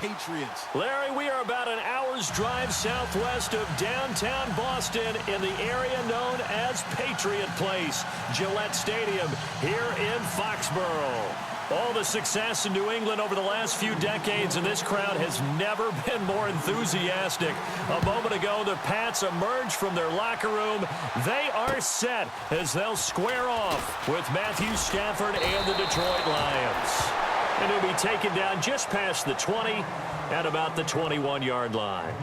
Patriots. Larry, we are about an hour's drive southwest of downtown Boston in the area known as Patriot Place, Gillette Stadium here in Foxborough. All the success in New England over the last few decades, and this crowd has never been more enthusiastic. A moment ago, the Pats emerged from their locker room. They are set as they'll square off with Matthew Stafford and the Detroit Lions. And he'll be taken down just past the 20 at about the 21-yard line.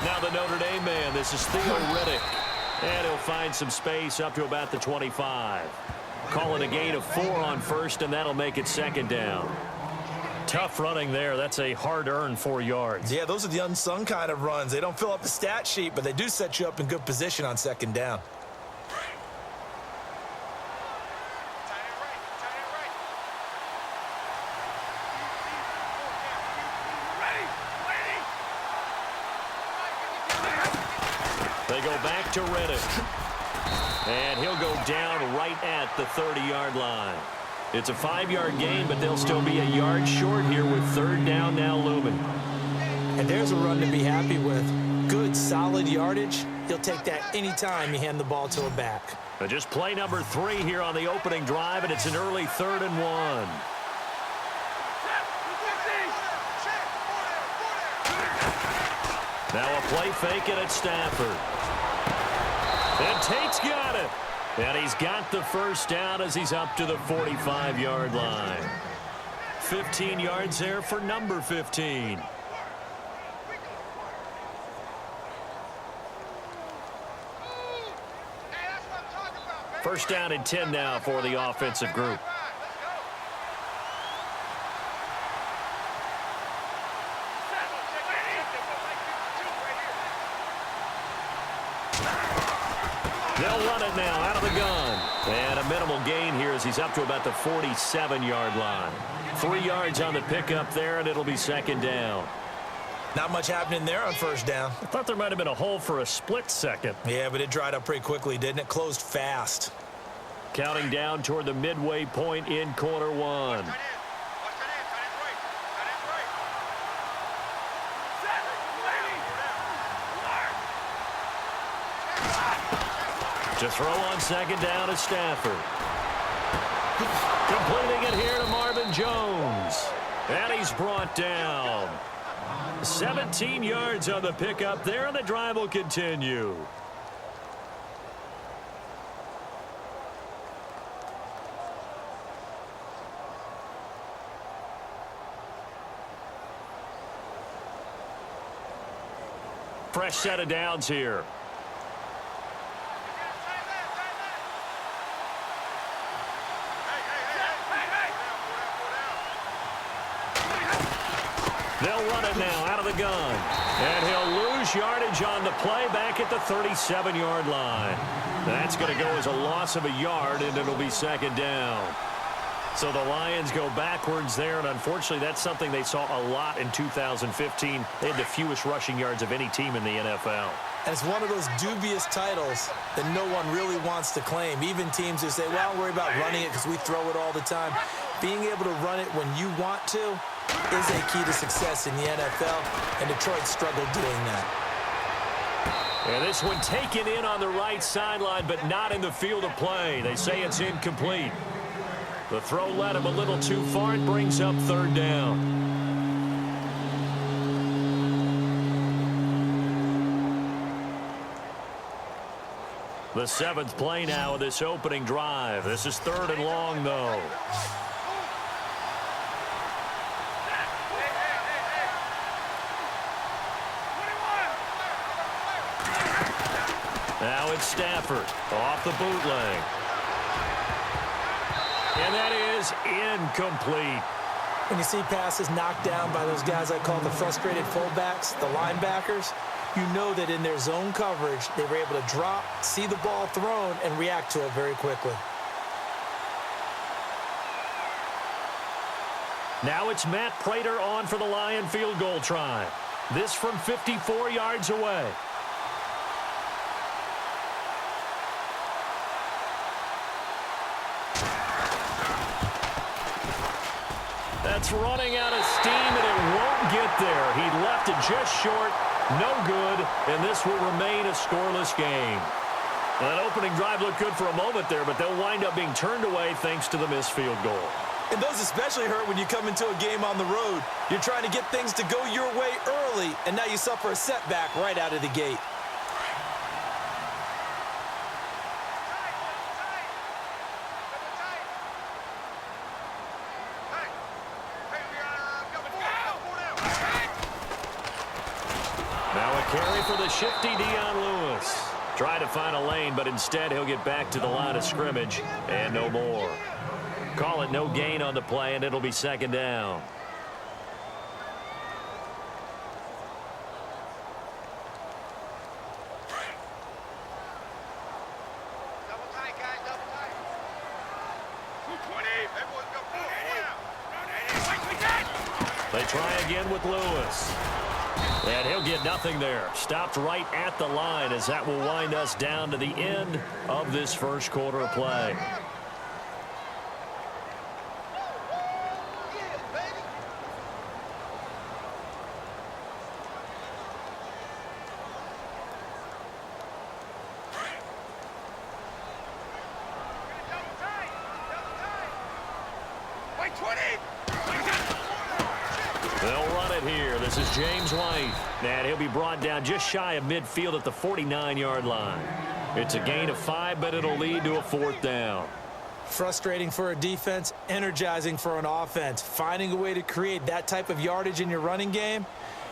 Now the Notre Dame man, this is Theo Riddick. And he'll find some space up to about the 25. Call it a gain of 4 on first, and that'll make it second down. Tough running there. That's a hard-earned 4 yards. Yeah, those are the unsung kind of runs. They don't fill up the stat sheet, but they do set you up in good position on second down. They go back to Riddick. And he'll go down right at the 30-yard line. It's a 5-yard gain, but they'll still be a yard short here with third down now looming. And there's a run to be happy with. Good, solid yardage. You'll take that anytime you hand the ball to a back. But just play number 3 here on the opening drive, and it's an early 3rd and 1. Now a play fake it at Stafford. And Tate's got it. And he's got the first down as he's up to the 45-yard line. 15 yards there for number 15. First down and 10 now for the offensive group. They'll run it now out of the gun. And a minimal gain here as he's up to about the 47-yard line. 3 yards on the pickup there, and it'll be second down. Not much happening there on first down. I thought there might have been a hole for a split second. Yeah, but it dried up pretty quickly, didn't it? Closed fast. Counting down toward the midway point in quarter 1. To throw on second down is Stafford. Completing it here to Marvin Jones. And he's brought down. 17 yards on the pickup there, and the drive will continue. Fresh set of downs here. They'll run it now out of the gun. And he'll lose yardage on the play back at the 37-yard line. That's going to go as a loss of a yard, and it'll be second down. So the Lions go backwards there, and unfortunately that's something they saw a lot in 2015. They had the fewest rushing yards of any team in the NFL. And it's one of those dubious titles that no one really wants to claim. Even teams who say, well, don't worry about running it because we throw it all the time. Being able to run it when you want to is a key to success in the NFL, and Detroit struggled doing that. And this one taken in on the right sideline, but not in the field of play. They say it's incomplete. The throw led him a little too far. It brings up third down. The 7th play now of this opening drive. This is 3rd and long, though. Now it's Stafford off the bootleg. And that is incomplete. When you see passes knocked down by those guys I call the frustrated fullbacks, the linebackers, you know that in their zone coverage, they were able to drop, see the ball thrown, and react to it very quickly. Now it's Matt Prater on for the Lion field goal try. This from 54 yards away. That's running out of steam, and it won't get there. He left it just short, no good, and this will remain a scoreless game. That opening drive looked good for a moment there, but they'll wind up being turned away thanks to the missed field goal. And those especially hurt when you come into a game on the road. You're trying to get things to go your way early, and now you suffer a setback right out of the gate. Now a carry for the shifty Dion Lewis. Try to find a lane, but instead he'll get back to the line of scrimmage and no more. Call it no gain on the play, and it'll be second down. Double tight, guys, double tight. 220. Everyone's got 4 down. They try again with Lewis. And he'll get nothing there. Stopped right at the line as that will wind us down to the end of this first quarter of play. They'll run it here. This is James White. And he'll be brought down just shy of midfield at the 49-yard line. It's a gain of 5, but it'll lead to a 4th down. Frustrating for a defense, energizing for an offense. Finding a way to create that type of yardage in your running game,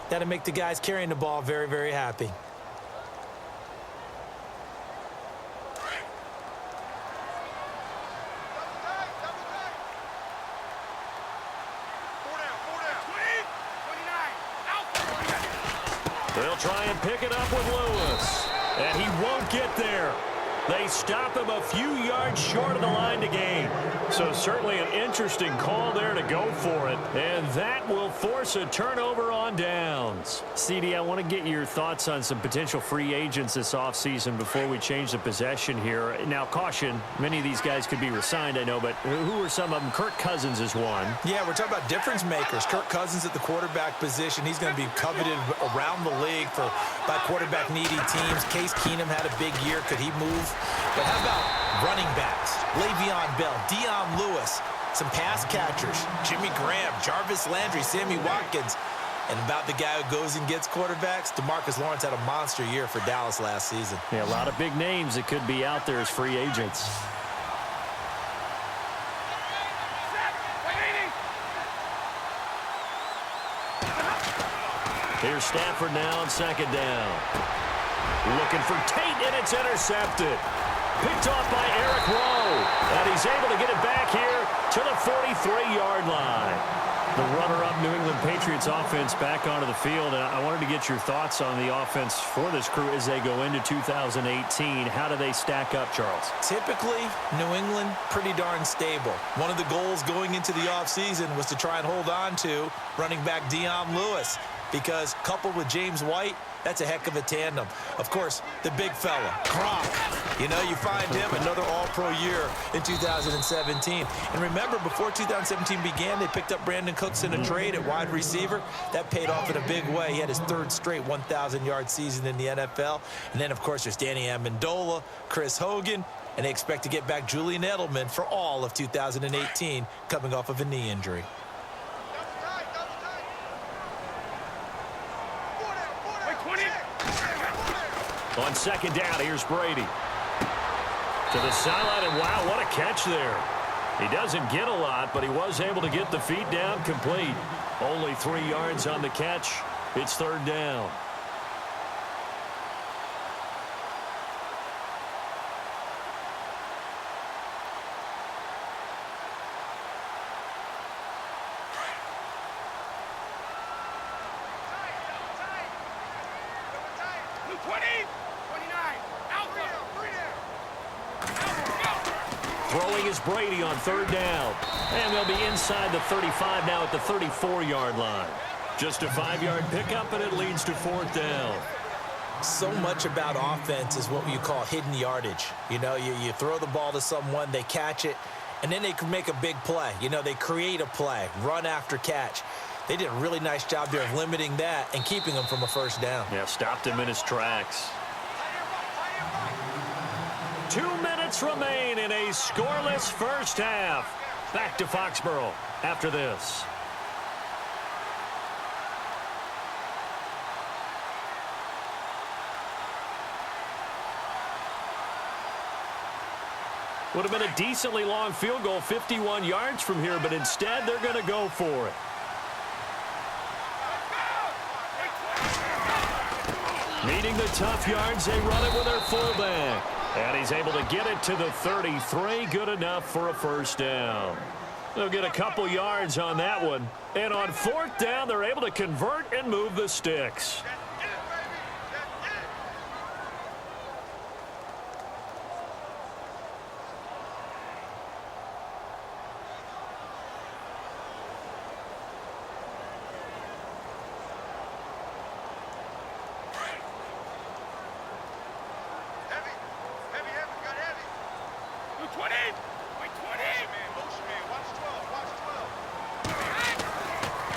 that'll make the guys carrying the ball very, very happy. They'll try and pick it up with Lewis. And he won't get there. They stop him a few yards short of the line to gain. So certainly an interesting call there to go for it. And that will force a turnover on downs. CD, I want to get your thoughts on some potential free agents this offseason before we change the possession here. Now, caution, many of these guys could be re-signed, I know, but who are some of them? Kirk Cousins is one. Yeah, we're talking about difference makers. Kirk Cousins at the quarterback position. He's going to be coveted around the league by quarterback-needy teams. Case Keenum had a big year. Could he move? But how about running backs? Le'Veon Bell, Dion Lewis, some pass catchers, Jimmy Graham, Jarvis Landry, Sammy Watkins. And about the guy who goes and gets quarterbacks, DeMarcus Lawrence had a monster year for Dallas last season. Yeah, a lot of big names that could be out there as free agents. Here's Stafford now on second down. Looking for Tate, and it's intercepted. Picked off by Eric Rowe. And he's able to get it back here to the 43-yard line. The runner-up New England Patriots offense back onto the field. And I wanted to get your thoughts on the offense for this crew as they go into 2018. How do they stack up, Charles? Typically, New England, pretty darn stable. One of the goals going into the offseason was to try and hold on to running back Dion Lewis, because coupled with James White, that's a heck of a tandem. Of course, the big fella, Gronk. You know, you find him another all-pro year in 2017. And remember, before 2017 began, they picked up Brandon Cooks in a trade at wide receiver. That paid off in a big way. He had his 3rd straight 1,000-yard season in the NFL. And then, of course, there's Danny Amendola, Chris Hogan, and they expect to get back Julian Edelman for all of 2018, coming off of a knee injury. On second down, here's Brady. To the sideline, and wow, what a catch there. He doesn't get a lot, but he was able to get the feet down complete. Only 3 yards on the catch. It's 3rd down. is Brady on 3rd down. And they'll be inside the 35 now at the 34-yard line. Just a 5-yard pickup, and it leads to 4th down. So much about offense is what you call hidden yardage. You know, you throw the ball to someone, they catch it, and then they can make a big play. You know, they create a play, run after catch. They did a really nice job there of limiting that and keeping him from a 1st down. Yeah, stopped him in his tracks. 2 minutes remain in a scoreless 1st half. Back to Foxborough after this. Would have been a decently long field goal, 51 yards from here, but instead they're going to go for it. Needing the tough yards, they run it with their fullback. And he's able to get it to the 33. Good enough for a 1st down. They'll get a couple yards on that one. And on 4th down, they're able to convert and move the sticks.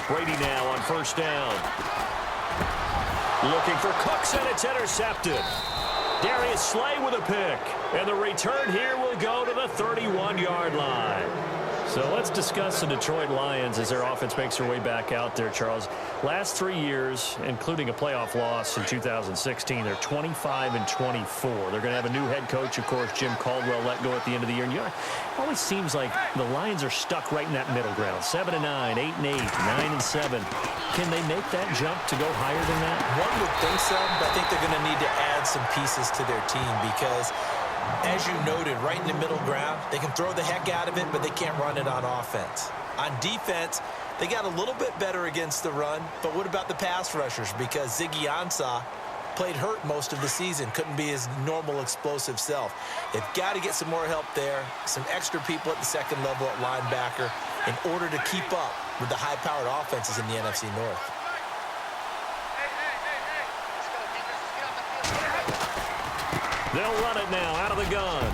Brady now on 1st down. Looking for Cooks, and it's intercepted. Darius Slay with a pick. And the return here will go to the 31-yard line. So let's discuss the Detroit Lions as their offense makes their way back out there, Charles. Last 3 years, including a playoff loss in 2016, they're 25-24. They're going to have a new head coach, of course, Jim Caldwell, let go at the end of the year. And it always seems like the Lions are stuck right in that middle ground. 7-9, 8-8, 9-7. Can they make that jump to go higher than that? One would think so, but I think they're going to need to add some pieces to their team because, as you noted, right in the middle ground, they can throw the heck out of it, but they can't run it on offense. On defense, they got a little bit better against the run, but what about the pass rushers? Because Ziggy Ansah played hurt most of the season, couldn't be his normal explosive self. They've got to get some more help there, some extra people at the 2nd level at linebacker in order to keep up with the high-powered offenses in the NFC North. They'll run it now out of the gun.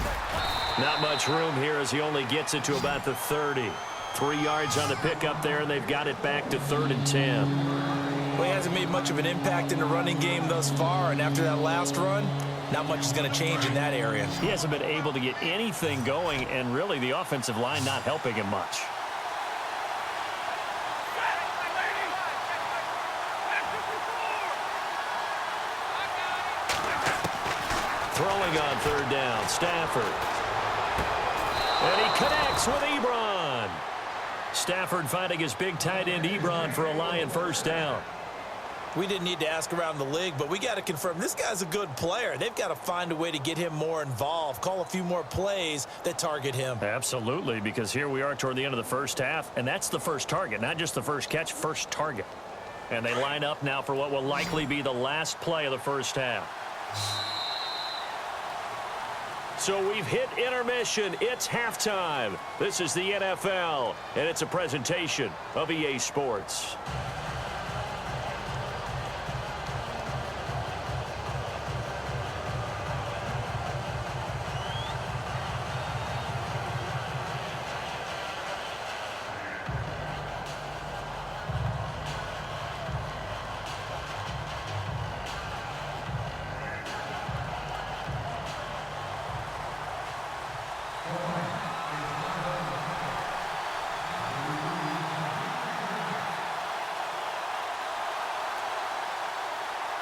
Not much room here as he only gets it to about the 30. 3 yards on the pickup there, and they've got it back to 3rd and 10. Well, he hasn't made much of an impact in the running game thus far, and after that last run, not much is going to change in that area. He hasn't been able to get anything going, and really the offensive line not helping him much. Throwing on 3rd down, Stafford. And he connects with Ebron. Stafford finding his big tight end Ebron for a Lion 1st down. We didn't need to ask around the league, but we got to confirm this guy's a good player. They've got to find a way to get him more involved, call a few more plays that target him. Absolutely, because here we are toward the end of the 1st half, and that's the first target, not just the first catch, first target. And they line up now for what will likely be the last play of the 1st half. So we've hit intermission. It's halftime. This is the NFL, and it's a presentation of EA Sports.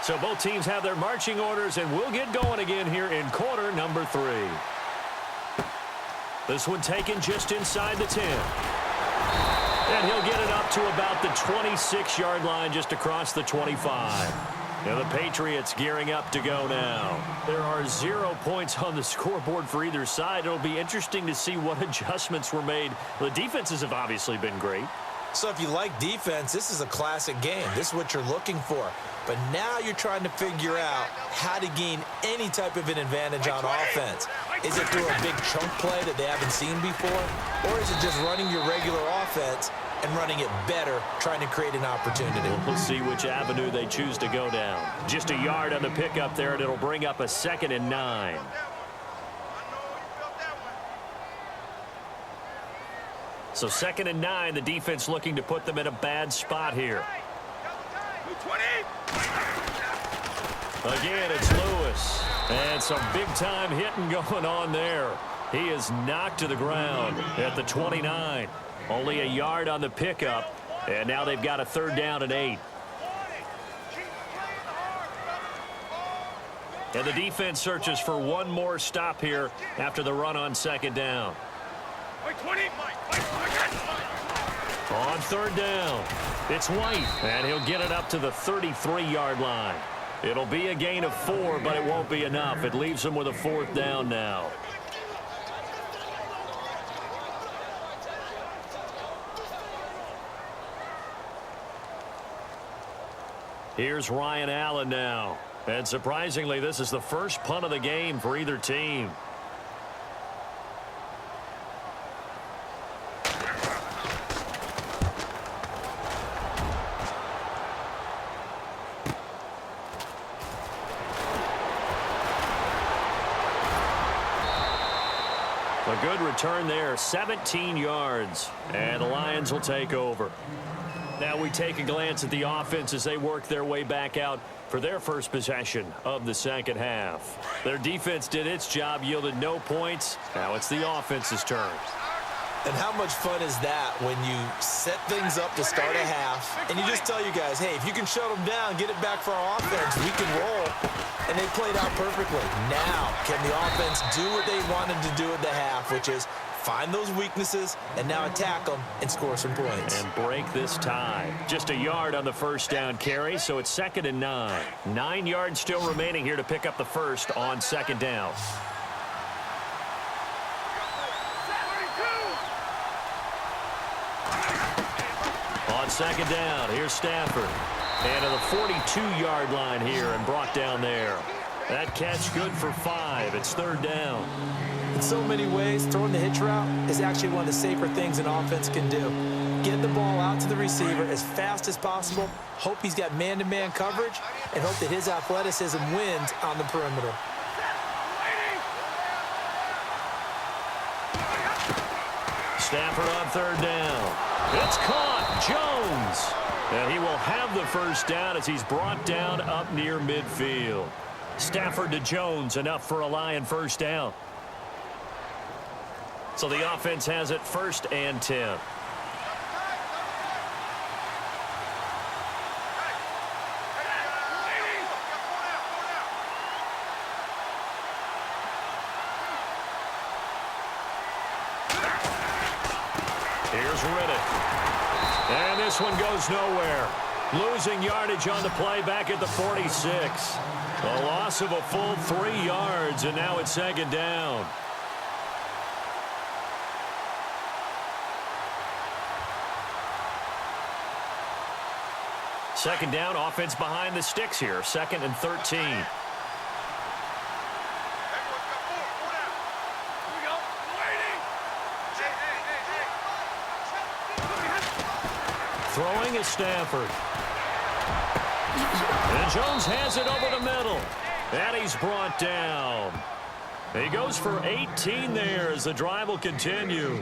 So both teams have their marching orders, and we'll get going again here in quarter number 3. This one taken just inside the 10. And he'll get it up to about the 26-yard line, just across the 25. Now the Patriots gearing up to go now. There are 0 points on the scoreboard for either side. It'll be interesting to see what adjustments were made. The defenses have obviously been great. So if you like defense, this is a classic game. This is what you're looking for. But now you're trying to figure out how to gain any type of an advantage on offense. Is it through a big chunk play that they haven't seen before? Or is it just running your regular offense and running it better, trying to create an opportunity? We'll see which avenue they choose to go down. Just a yard on the pickup there, and it'll bring up a 2nd and 9. So 2nd and 9, the defense looking to put them in a bad spot here. Again, it's Lewis. And some big-time hitting going on there. He is knocked to the ground at the 29. Only a yard on the pickup, and now they've got a 3rd down and 8. And the defense searches for one more stop here after the run on 2nd down. On 3rd down, it's White, and he'll get it up to the 33-yard line. It'll be a gain of 4, but it won't be enough. It leaves them with a 4th down now. Here's Ryan Allen now. And surprisingly, this is the first punt of the game for either team. A good return there, 17 yards, and the Lions will take over. Now we take a glance at the offense as they work their way back out for their first possession of the 2nd half. Their defense did its job, yielded no points. Now it's the offense's turn. And how much fun is that when you set things up to start a half and you just tell you guys, hey, if you can shut them down, get it back for our offense, we can roll. And they played out perfectly. Now, can the offense do what they wanted to do at the half, which is find those weaknesses and now attack them and score some points. And break this tie. Just a yard on the 1st down carry, so it's 2nd and 9. 9 yards still remaining here to pick up the first on 2nd down. On 2nd down, here's Stafford. And to the 42-yard line here and brought down there. That catch good for 5. It's 3rd down. In so many ways, throwing the hitch route is actually one of the safer things an offense can do. Get the ball out to the receiver as fast as possible, hope he's got man-to-man coverage, and hope that his athleticism wins on the perimeter. Stafford on 3rd down. It's caught. Jones. And he will have the first down as he's brought down up near midfield. Stafford to Jones, enough for a Lion first down. So the offense has it 1st and 10. Here's Riddick. And this one goes nowhere. Losing yardage on the play back at the 46. A loss of a full 3 yards, and now it's 2nd down. Second down, offense behind the sticks here. 2nd and 13. Throwing is Stafford. And Jones has it over the middle. And he's brought down. He goes for 18 there as the drive will continue.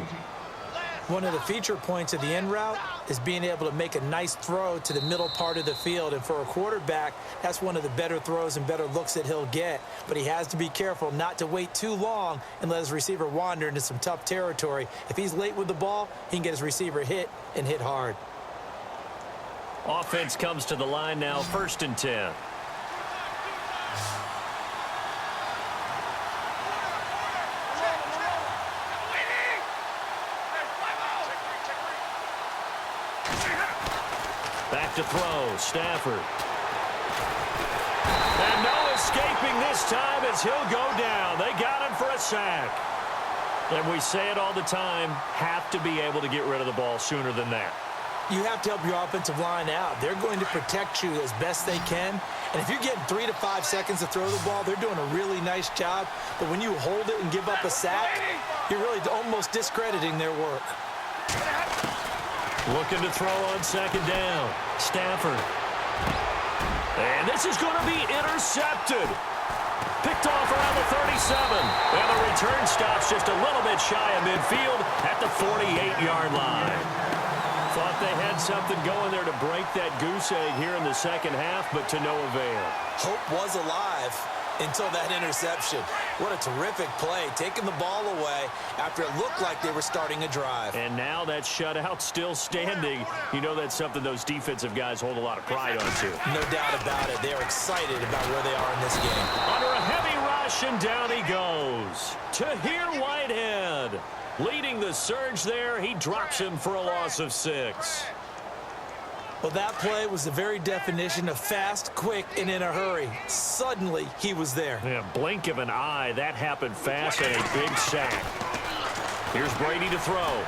One of the feature points of the end route is being able to make a nice throw to the middle part of the field. And for a quarterback, that's one of the better throws and better looks that he'll get. But he has to be careful not to wait too long and let his receiver wander into some tough territory. If he's late with the ball, he can get his receiver hit and hit hard. Offense comes to the line now, 1st and 10. Back to throw, Stafford. And no escaping this time as he'll go down. They got him for a sack. And we say it all the time, have to be able to get rid of the ball sooner than that. You have to help your offensive line out. They're going to protect you as best they can. And if you're getting 3 to 5 seconds to throw the ball, they're doing a really nice job. But when you hold it and give up a sack, you're really almost discrediting their work. Looking to throw on second down. Stafford. And this is going to be intercepted. Picked off around the 37. And the return stops just a little bit shy of midfield at the 48-yard line. Thought they had something going there to break that goose egg here in the second half, but to no avail. Hope was alive until that interception. What a terrific play, taking the ball away after it looked like they were starting a drive. And now that shutout still standing. You know that's something those defensive guys hold a lot of pride on, too. No doubt about it. They're excited about where they are in this game. Under a heavy rush, and down he goes. Tahir Whitehead. Leading the surge there, he drops him for a loss of 6. Well, that play was the very definition of fast, quick, and in a hurry. Suddenly, he was there. Yeah, blink of an eye, that happened fast, and a big sack. Here's Brady to throw.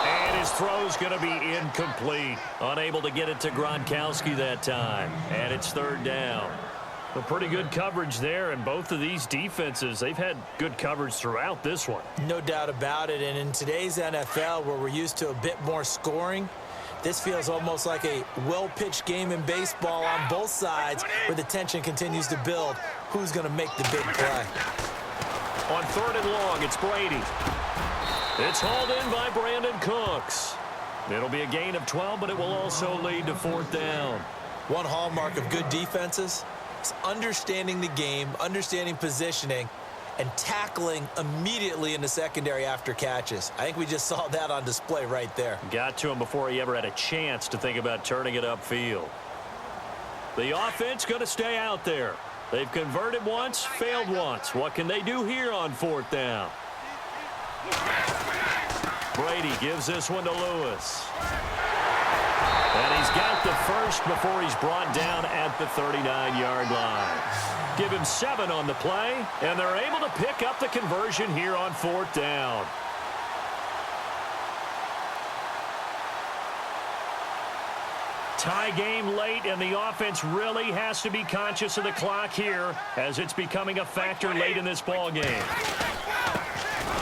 And his throw's going to be incomplete. Unable to get it to Gronkowski that time. And it's third down. A pretty good coverage there, and both of these defenses, they've had good coverage throughout this one. No doubt about it, and in today's NFL, where we're used to a bit more scoring, this feels almost like a well-pitched game in baseball on both sides, where the tension continues to build. Who's going to make the big play? On third and long, it's Brady. It's hauled in by Brandon Cooks. It'll be a gain of 12, but it will also lead to fourth down. One hallmark of good defenses is understanding the game, understanding positioning, and tackling immediately in the secondary after catches. I think we just saw that on display right there. Got to him before he ever had a chance to think about turning it upfield. The offense going to stay out there. They've converted once, failed once. What can they do here on fourth down? Brady gives this one to Lewis. And he's got the first before he's brought down at the 39-yard line. Give him 7 on the play, and they're able to pick up the conversion here on fourth down. Tie game late, and the offense really has to be conscious of the clock here as it's becoming a factor late in this ball game.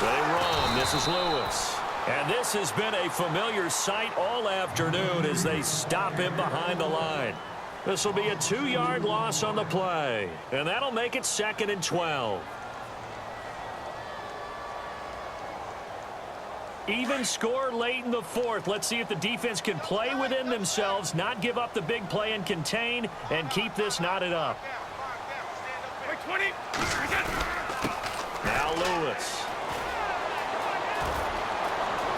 They run. This is Lewis. And this has been a familiar sight all afternoon as they stop him behind the line. This will be a 2-yard loss on the play, and that'll make it 2nd and 12. Even score late in the fourth. Let's see if the defense can play within themselves, not give up the big play and contain, and keep this knotted up. Now Lewis.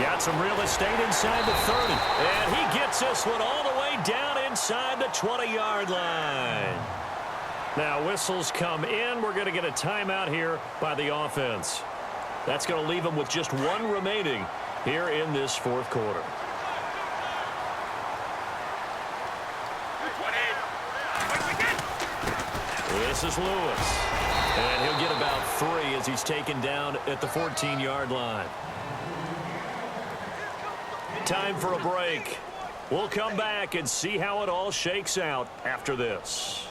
Got some real estate inside the 30. And he gets this one all the way down inside the 20-yard line. Now whistles come in. We're going to get a timeout here by the offense. That's going to leave them with just 1 remaining here in this fourth quarter. This is Lewis. And he'll get about 3 as he's taken down at the 14-yard line. Time for a break. We'll come back and see how it all shakes out after this.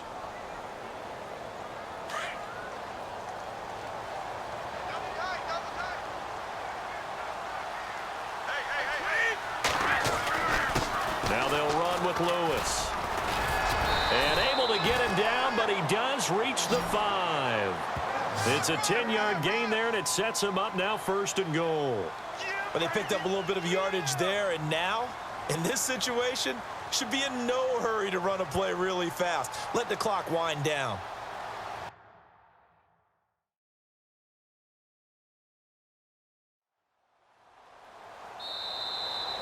Now they'll run with Lewis. And able to get him down, but he does reach the 5. It's a 10-yard gain there, and it sets him up now 1st and goal. But they picked up a little bit of yardage there, and now, in this situation, should be in no hurry to run a play really fast. Let the clock wind down.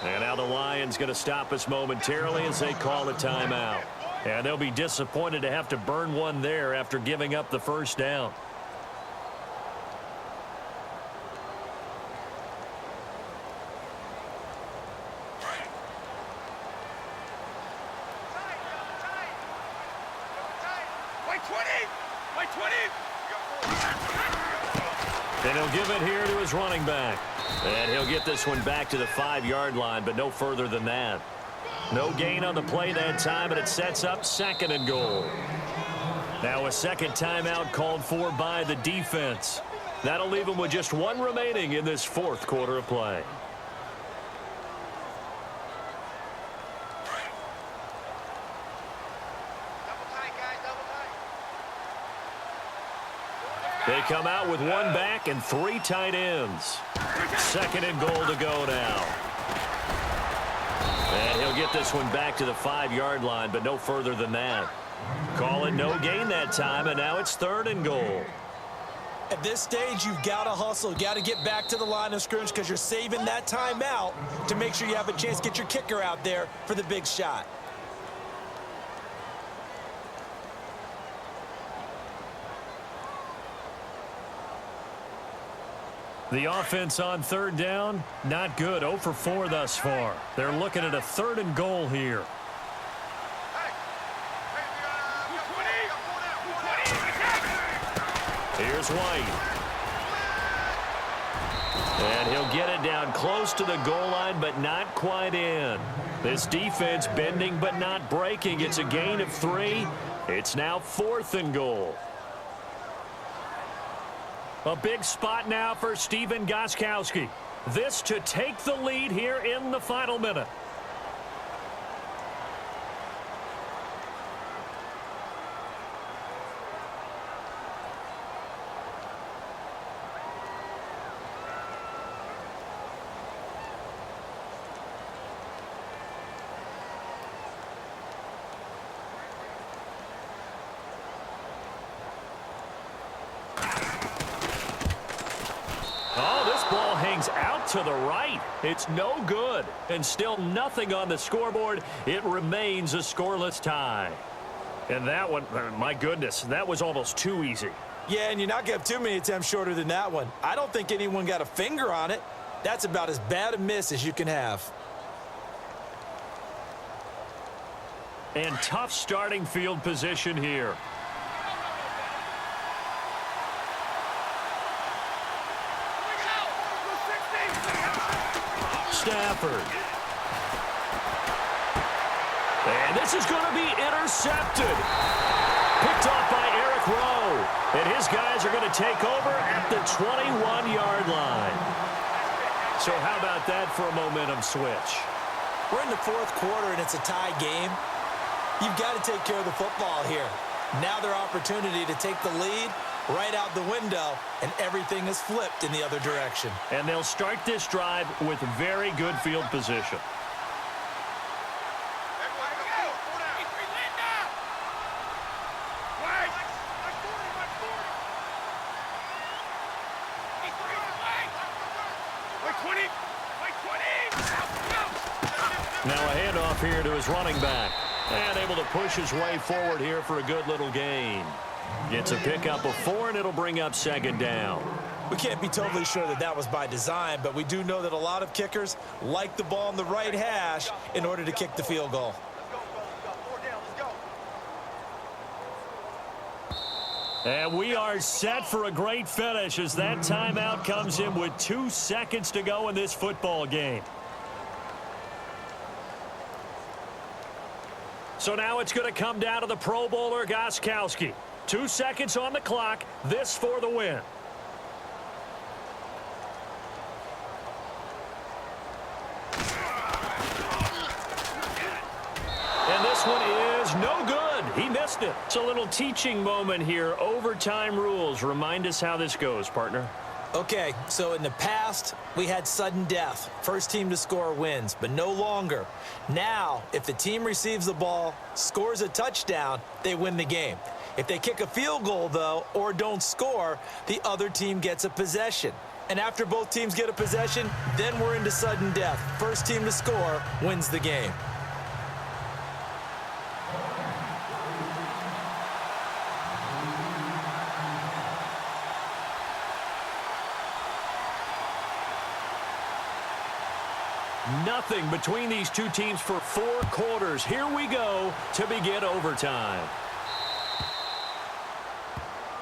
And now the Lions going to stop us momentarily as they call a timeout. And they'll be disappointed to have to burn one there after giving up the first down. And he'll give it here to his running back. And he'll get this one back to the 5-yard line, but no further than that. No gain on the play that time, and it sets up 2nd and goal. Now a second timeout called for by the defense. That'll leave them with just 1 remaining in this 4th quarter of play. They come out with 1 back and 3 tight ends. 2nd and goal to go now. And he'll get this one back to the 5-yard line, but no further than that. Call it no gain that time, and now it's 3rd and goal. At this stage, you've got to hustle. Got to get back to the line of scrimmage because you're saving that timeout to make sure you have a chance to get your kicker out there for the big shot. The offense on 3rd down, not good. 0 for 4 thus far. They're looking at a 3rd and goal here. Here's White. And he'll get it down close to the goal line, but not quite in. This defense bending but not breaking. It's a gain of 3. It's now 4th and goal. A big spot now for Stephen Gostkowski. This to take the lead here in the final minute. Out to the right. It's no good. And still nothing on the scoreboard. It remains a scoreless tie. And that one, my goodness, that was almost too easy. Yeah, and you're not going to have too many attempts shorter than that one. I don't think anyone got a finger on it. That's about as bad a miss as you can have. And tough starting field position here. Stafford. And this is going to be intercepted. Picked off by Eric Rowe. And his guys are going to take over at the 21-yard line. So how about that for a momentum switch? We're in the 4th quarter, and it's a tie game. You've got to take care of the football here. Now their opportunity to take the lead right out the window, and everything is flipped in the other direction. And they'll start this drive with very good field position. Now a handoff here to his running back. And able to push his way forward here for a good little gain. Gets a pickup of 4, and it'll bring up 2nd down. We can't be totally sure that that was by design, but we do know that a lot of kickers like the ball on the right hash in order to kick the field goal. And we are set for a great finish as that timeout comes in with 2 seconds to go in this football game. So now it's going to come down to the Pro Bowler Gostkowski. 2 seconds on the clock. This for the win. And this one is no good. He missed it. It's a little teaching moment here. Overtime rules. Remind us how this goes, partner. Okay, so in the past, we had sudden death. First team to score wins, but no longer. Now, if the team receives the ball, scores a touchdown, they win the game. If they kick a field goal, though, or don't score, the other team gets a possession. And after both teams get a possession, then we're into sudden death. First team to score wins the game. Nothing between these two teams for 4 quarters. Here we go to begin overtime.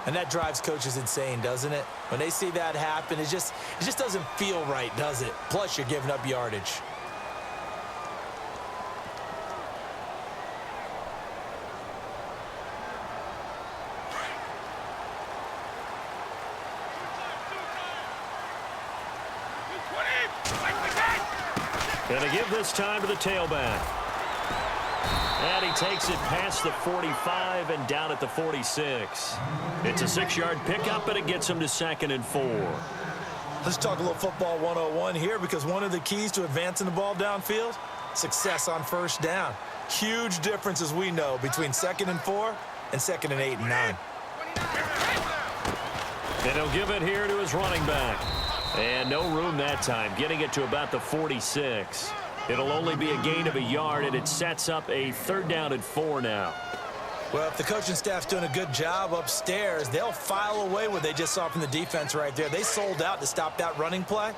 And that drives coaches insane, doesn't it? When they see that happen, it just doesn't feel right, does it? Plus, you're giving up yardage. Gonna give this time to the tailback. And he takes it past the 45 and down at the 46. It's a 6-yard pickup, and it gets him to 2nd and 4. Let's talk a little football 101 here, because one of the keys to advancing the ball downfield, success on first down. Huge difference, as we know, between 2nd and 4 and 2nd and 8 and 9. And he'll give it here to his running back. And no room that time, getting it to about the 46. It'll only be a gain of a yard, and it sets up a 3rd down and 4 now. Well, if the coaching staff's doing a good job upstairs, they'll file away what they just saw from the defense right there. They sold out to stop that running play.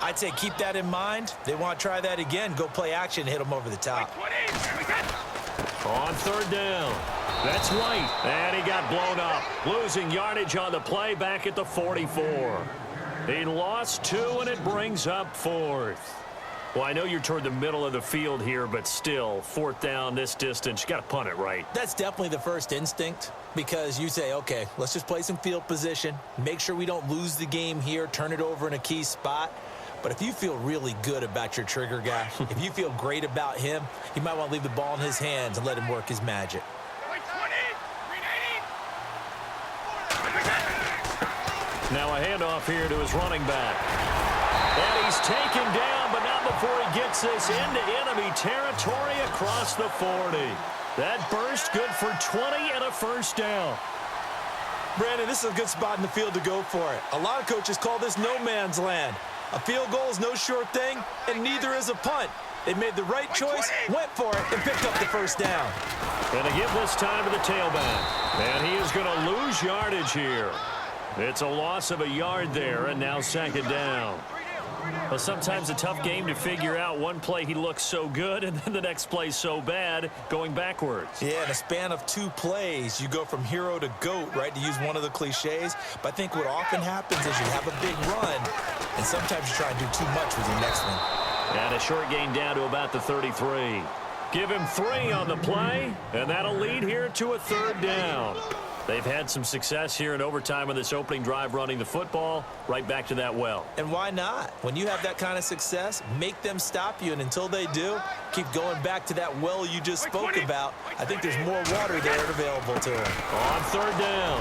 I'd say keep that in mind. They want to try that again. Go play action, hit them over the top. On 3rd down. That's White. And he got blown up. Losing yardage on the play back at the 44. He lost 2, and it brings up 4th. Well, I know you're toward the middle of the field here, but still, 4th down this distance, you got to punt it right. That's definitely the first instinct, because you say, okay, let's just play some field position, make sure we don't lose the game here, turn it over in a key spot. But if you feel really good about your trigger guy, if you feel great about him, you might want to leave the ball in his hands and let him work his magic. Now a handoff here to his running back. And he's taken down, but not before he gets this into enemy territory across the 40. That burst good for 20 and a 1st down. Brandon, this is a good spot in the field to go for it. A lot of coaches call this no man's land. A field goal is no sure thing, and neither is a punt. They made the right choice, went for it, and picked up the 1st down. Gonna give this time to the tailback. And he is going to lose yardage here. It's a loss of a yard there, and now 2nd down. Well, sometimes a tough game to figure out. One play he looks so good, and then the next play so bad, going backwards. Yeah, in a span of 2 plays, you go from hero to GOAT, right, to use one of the cliches. But I think what often happens is you have a big run, and sometimes you try and do too much with your next one. And a short gain down to about the 33. Give him 3 on the play, and that'll lead here to a 3rd down. They've had some success here in overtime on this opening drive running the football. Right back to that well. And why not? When you have that kind of success, make them stop you. And until they do, keep going back to that well you just spoke about. I think there's more water there available to him. On 3rd down,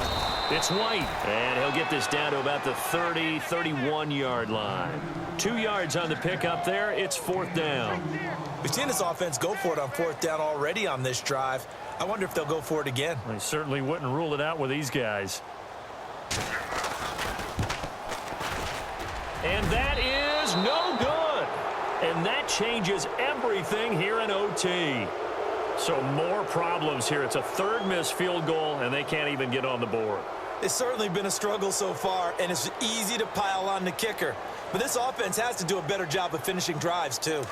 it's White. And he'll get this down to about the 30, 31-yard line. 2 yards on the pickup there. It's 4th down. We've seen this offense go for it on 4th down already on this drive. I wonder if they'll go for it again. I certainly wouldn't rule it out with these guys. And that is no good. And that changes everything here in OT. So more problems here. It's a 3rd missed field goal, and they can't even get on the board. It's certainly been a struggle so far, and it's easy to pile on the kicker. But this offense has to do a better job of finishing drives, too.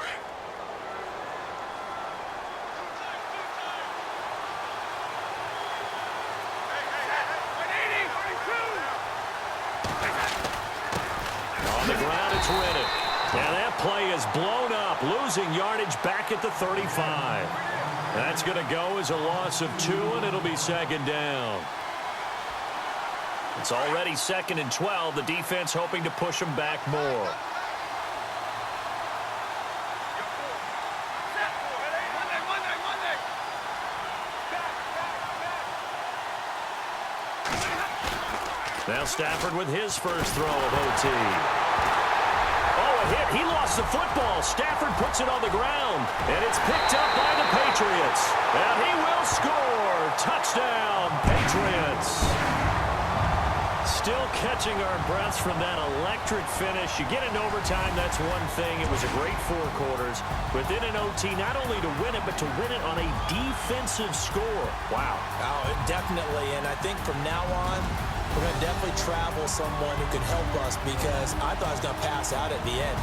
And that play is blown up, losing yardage back at the 35. That's going to go as a loss of 2, and it'll be 2nd down. It's already 2nd and 12. The defense hoping to push them back more. Now Stafford with his first throw of OT. Hit. He lost the football. Stafford puts it on the ground, and it's picked up by the Patriots. And he will score. Touchdown, Patriots. Still catching our breaths from that electric finish. You get in overtime, that's one thing. It was a great 4 quarters. Within an OT, not only to win it, but to win it on a defensive score. Wow. Oh, definitely. And I think from now on, We're going to definitely travel someone who can help us because I thought I was going to pass out at the end.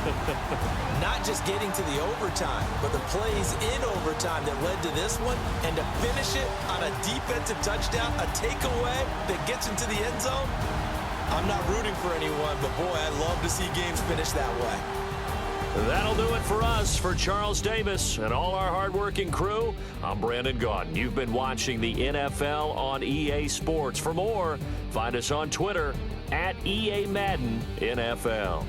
Not just getting to the overtime, but the plays in overtime that led to this one, and to finish it on a defensive touchdown, a takeaway that gets into the end zone. I'm not rooting for anyone, but boy, I'd love to see games finish that way. That'll do it for us. For Charles Davis and all our hardworking crew, I'm Brandon Gaudin. You've been watching the NFL on EA Sports. For more, find us on Twitter @EA Madden NFL.